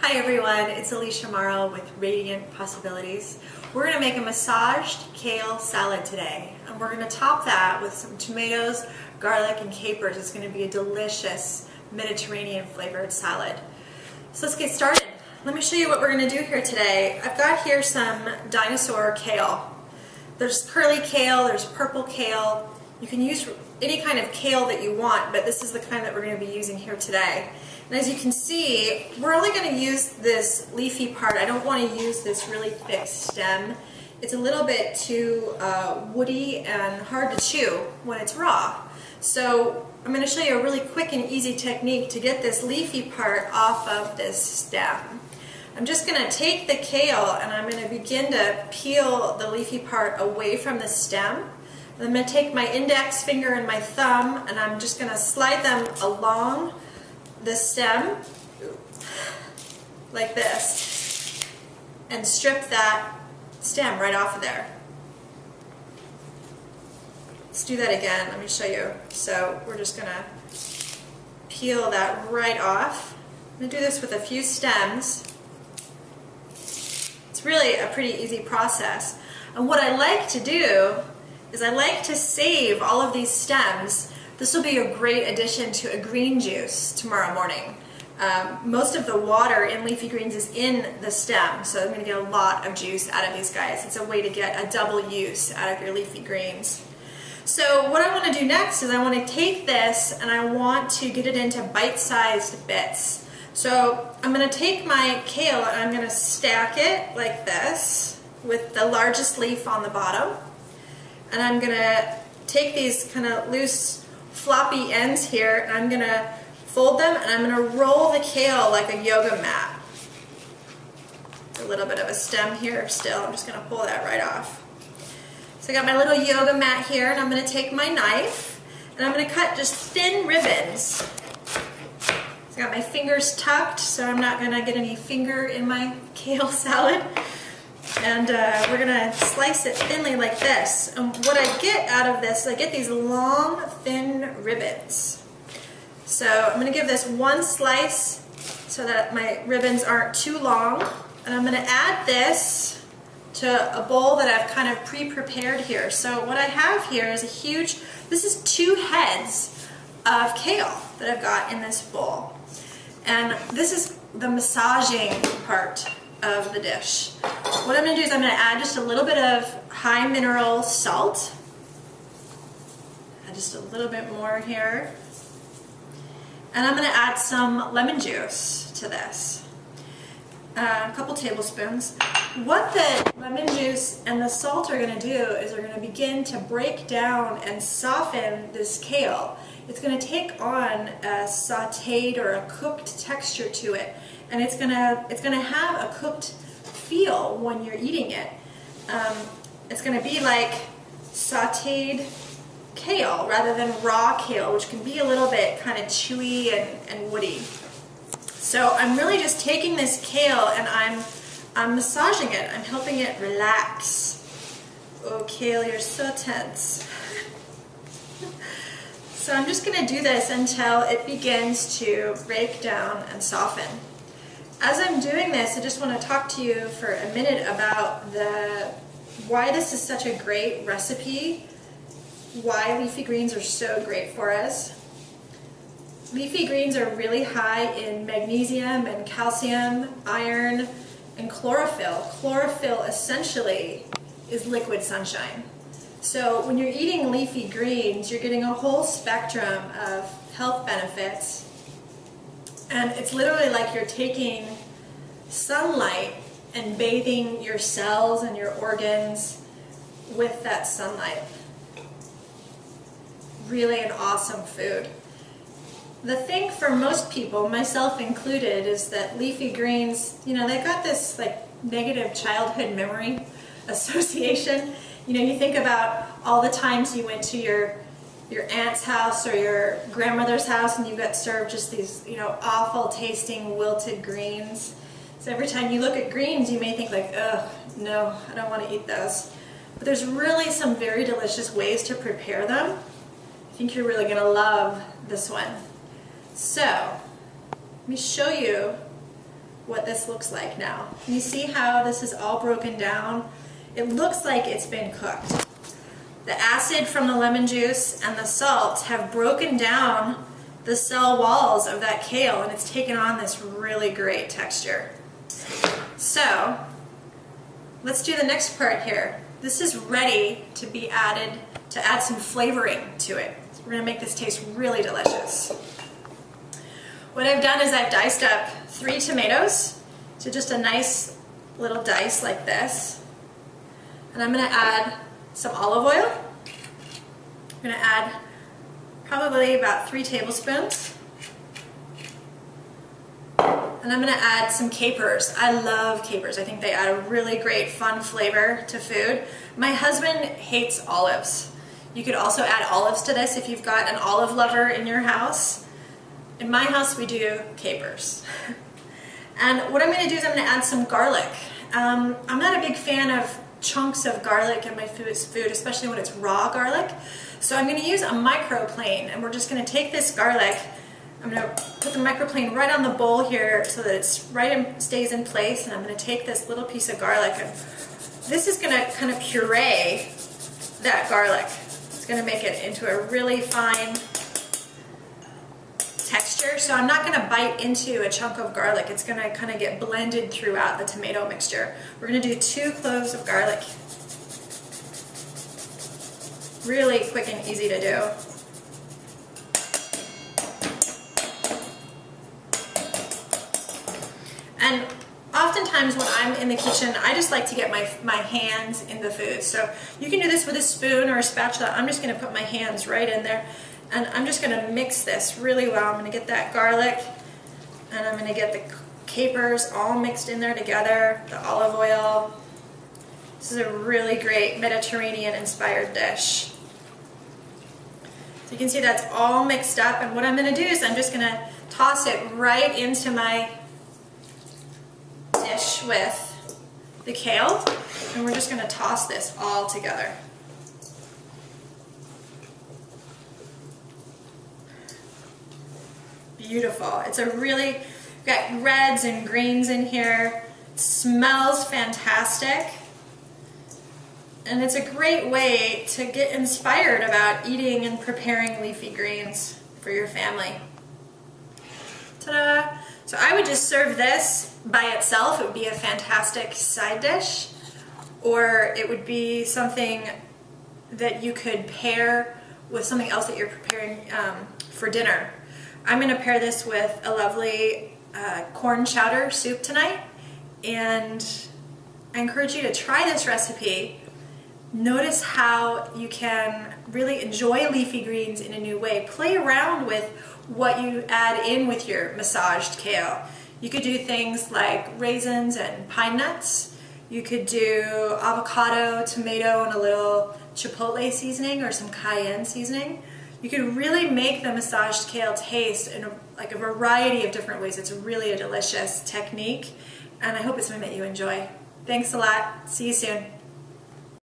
Hi everyone, it's Alicia Morrow with Radiant Possibilities. We're going to make a massaged kale salad today, and we're going to top that with some tomatoes, garlic, and capers. It's going to be a delicious Mediterranean flavored salad. So let's get started. Let me show you what we're going to do here today. I've got here some dinosaur kale. There's curly kale, there's purple kale. You can use any kind of kale that you want, but this is the kind that we're going to be using here today. And as you can see, we're only going to use this leafy part. I don't want to use this really thick stem. It's a little bit too woody and hard to chew when it's raw. So I'm going to show you a really quick and easy technique to get this leafy part off of this stem. I'm just going to take the kale and I'm going to begin to peel the leafy part away from the stem. I'm going to take my index finger and my thumb and I'm just going to slide them along the stem like this and strip that stem right off of there. Let's do that again. Let me show you. So we're just going to peel that right off. I'm going to do this with a few stems. It's really a pretty easy process. And what I like to do is I like to save all of these stems. This will be a great addition to a green juice tomorrow morning. Most of the water in leafy greens is in the stem, so I'm going to get a lot of juice out of these guys. It's a way to get a double use out of your leafy greens. So what I want to do next is I want to take this and I want to get it into bite-sized bits. So I'm going to take my kale and I'm going to stack it like this with the largest leaf on the bottom. And I'm going to take these kind of loose floppy ends here and I'm going to fold them and I'm going to roll the kale like a yoga mat. A little bit of a stem here still. I'm just going to pull that right off. So I got my little yoga mat here and I'm going to take my knife and I'm going to cut just thin ribbons. So I got my fingers tucked so I'm not going to get any finger in my kale salad. And we're going to slice it thinly like this. And what I get out of this is I get these long, thin ribbons. So I'm going to give this one slice so that my ribbons aren't too long. And I'm going to add this to a bowl that I've kind of pre-prepared here. So what I have here is this is 2 heads of kale that I've got in this bowl. And this is the massaging part of the dish. What I'm going to do is I'm going to add just a little bit of high mineral salt. Add just a little bit more here. And I'm going to add some lemon juice to this. A couple tablespoons. What the lemon juice and the salt are going to do is they're going to begin to break down and soften this kale. It's going to take on a sautéed or a cooked texture to it. And it's gonna have a cooked feel when you're eating it. It's gonna be like sautéed kale rather than raw kale, which can be a little bit kind of chewy and woody. So I'm really just taking this kale and I'm massaging it. I'm helping it relax. Oh, kale, you're so tense. So I'm just gonna do this until it begins to break down and soften. As I'm doing this, I just want to talk to you for a minute about why this is such a great recipe, why leafy greens are so great for us. Leafy greens are really high in magnesium and calcium, iron, and chlorophyll. Chlorophyll essentially is liquid sunshine. So when you're eating leafy greens, you're getting a whole spectrum of health benefits. And it's literally like you're taking sunlight and bathing your cells and your organs with that sunlight. Really an awesome food. The thing for most people, myself included, is that leafy greens, they got this like negative childhood memory association. You think about all the times you went to your aunt's house or your grandmother's house and you got served just these, awful tasting wilted greens. So every time you look at greens, you may think like, ugh, no, I don't want to eat those. But there's really some very delicious ways to prepare them. I think you're really going to love this one. So, let me show you what this looks like now. Can you see how this is all broken down? It looks like it's been cooked. The acid from the lemon juice and the salt have broken down the cell walls of that kale, and it's taken on this really great texture. So let's do the next part here. This is ready to be added, to add some flavoring to it. So we're gonna make this taste really delicious. What I've done is I've diced up 3 tomatoes to just a nice little dice like this. And I'm gonna add some olive oil. I'm gonna add probably about 3 tablespoons. And I'm gonna add some capers. I love capers. I think they add a really great fun flavor to food. My husband hates olives. You could also add olives to this if you've got an olive lover in your house. In my house we do capers. And what I'm gonna do is I'm gonna add some garlic. I'm not a big fan of chunks of garlic in my food, especially when it's raw garlic. So I'm gonna use a microplane, and we're just gonna take this garlic. I'm going to put the microplane right on the bowl here so that it's right and stays in place, and I'm going to take this little piece of garlic, and this is going to kind of puree that garlic. It's going to make it into a really fine texture, so I'm not going to bite into a chunk of garlic. It's going to kind of get blended throughout the tomato mixture. We're going to do 2 cloves of garlic. Really quick and easy to do. And oftentimes when I'm in the kitchen, I just like to get my hands in the food. So you can do this with a spoon or a spatula. I'm just going to put my hands right in there, and I'm just going to mix this really well. I'm going to get that garlic, and I'm going to get the capers all mixed in there together, the olive oil. This is a really great Mediterranean-inspired dish. So you can see that's all mixed up, and what I'm going to do is I'm just going to toss it right into my dish with the kale, and we're just going to toss this all together. Beautiful. It's a really, we've got reds and greens in here. It smells fantastic, and it's a great way to get inspired about eating and preparing leafy greens for your family. Ta-da! So I would just serve this by itself. It would be a fantastic side dish, or it would be something that you could pair with something else that you're preparing for dinner. I'm going to pair this with a lovely corn chowder soup tonight, and I encourage you to try this recipe. Notice how you can really enjoy leafy greens in a new way. Play around with what you add in with your massaged kale. You could do things like raisins and pine nuts. You could do avocado, tomato, and a little chipotle seasoning or some cayenne seasoning. You could really make the massaged kale taste in a variety of different ways. It's really a delicious technique, and I hope it's something that you enjoy. Thanks a lot. See you soon.